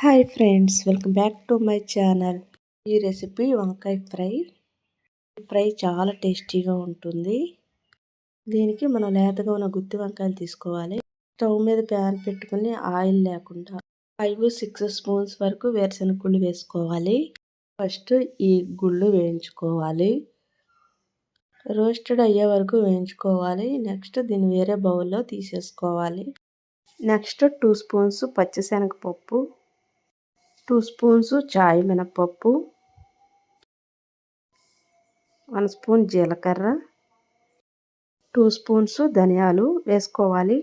Hi friends, welcome back to my channel. ఈ recipe వంకాయ fry చాలా టేస్టీగా ఉంటుంది. దీనికి మనం లేతగా ఉన్న గుత్తి వంకాయలు తీసుకోవాలి. స్టవ్ మీద ప్యాన్ పెట్టుకుని ఆయిల్ లేకుండా 5-6 స్పూన్స్ వరకు వేరుశనగ గుళ్ళు వేసుకోవాలి. ఫస్ట్ ఈ గుళ్ళు వేయించుకోవాలి. రోస్టెడ్ అయ్యే వరకు వేయించుకోవాలి. నెక్స్ట్ దీన్ని వేరే బౌల్లో తీసేసుకోవాలి. నెక్స్ట్ 2 స్పూన్స్ పచ్చిశనగపప్పు, 2 స్పూన్స్ చాయ్ మినపప్పు, 1 స్పూన్ జీలకర్ర, 2 స్పూన్స్ ధనియాలు వేసుకోవాలి.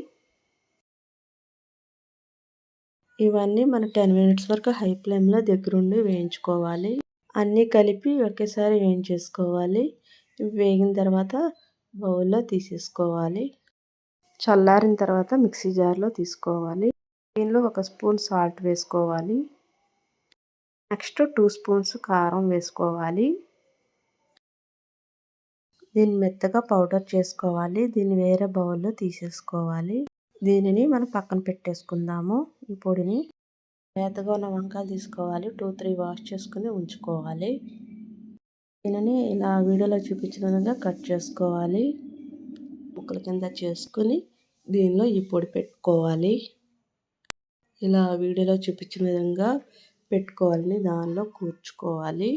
ఇవన్నీ మన 10 మినిట్స్ వరకు హై ఫ్లేమ్లో దగ్గరుండి వేయించుకోవాలి. అన్నీ కలిపి ఒకేసారి వేయించేసుకోవాలి. వేగిన తర్వాత బౌల్లో తీసేసుకోవాలి. చల్లారిన తర్వాత మిక్సీ జార్లో తీసుకోవాలి. దీనిలో 1 స్పూన్ సాల్ట్ వేసుకోవాలి. నెక్స్ట్ 2 స్పూన్స్ కారం వేసుకోవాలి. దీన్ని మెత్తగా పౌడర్ చేసుకోవాలి. దీన్ని వేరే బౌల్లో తీసేసుకోవాలి. దీనిని మనం పక్కన పెట్టేసుకుందాము. ఈ పొడిని లేతగా ఉన్న వంకాయలు తీసుకోవాలి. 2-3 వాష్ చేసుకుని ఉంచుకోవాలి. దీనిని ఇలా వీడియోలో చూపించిన విధంగా కట్ చేసుకోవాలి. ముక్కల కింద చేసుకుని దీనిలో ఈ పొడి పెట్టుకోవాలి. ఇలా వీడియోలో చూపించిన విధంగా పెట్టుకోవాలి. దానిలో కూర్చుకోవాలి.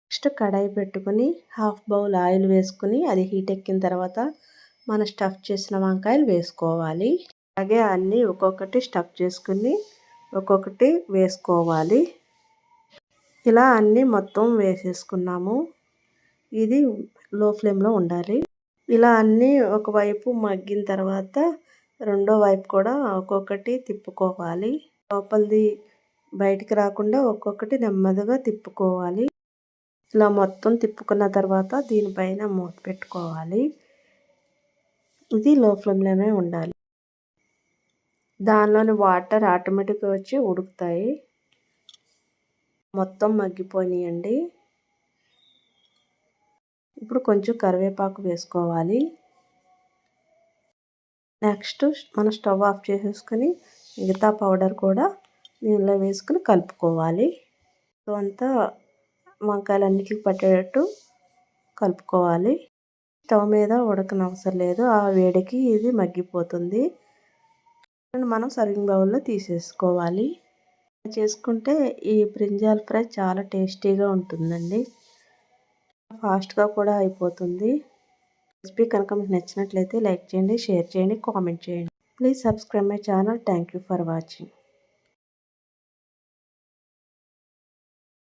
నెక్స్ట్ కడాయి పెట్టుకుని హాఫ్ బౌల్ ఆయిల్ వేసుకుని అది హీట్ ఎక్కిన తర్వాత మనం స్టఫ్ చేసిన వంకాయలు వేసుకోవాలి. అలాగే అన్నీ ఒక్కొక్కటి స్టఫ్ చేసుకుని ఒక్కొక్కటి వేసుకోవాలి. ఇలా అన్నీ మొత్తం వేసేసుకున్నాము. ఇది లో ఫ్లేమ్లో ఉండాలి. ఇలా అన్నీ ఒకవైపు మగ్గిన తర్వాత రెండో వైపు కూడా ఒక్కొక్కటి తిప్పుకోవాలి. లోపలిది బయటికి రాకుండా ఒక్కొక్కటి నెమ్మదిగా తిప్పుకోవాలి. ఇలా మొత్తం తిప్పుకున్న తర్వాత దీనిపైన మూత పెట్టుకోవాలి. ఇది లో ఫ్లేమ్లోనే ఉండాలి. దానిలోని వాటర్ ఆటోమేటిక్గా వచ్చి ఉడుకుతాయి. మొత్తం మగ్గిపోయినాయండి. ఇప్పుడు కొంచెం కరివేపాకు వేసుకోవాలి. నెక్స్ట్ మనం స్టవ్ ఆఫ్ చేసేసుకొని మిగతా పౌడర్ కూడా దీనిలో వేసుకుని కలుపుకోవాలి. అంతా వంకాయలన్నిటికి పట్టేటట్టు కలుపుకోవాలి. స్టవ్ మీద ఉడకనవసరం లేదు. ఆ వేడికి ఇది మగ్గిపోతుంది. మనం సర్వింగ్ బౌల్లో తీసేసుకోవాలి. చేసుకుంటే ఈ బ్రింజాల్ ఫ్రై చాలా టేస్టీగా ఉంటుందండి. ఫాస్ట్గా కూడా అయిపోతుంది. రెసిపీ కనుక మీకు నచ్చినట్లయితే లైక్ చేయండి, షేర్ చేయండి, కామెంట్ చేయండి. Please subscribe my channel. Thank you for watching.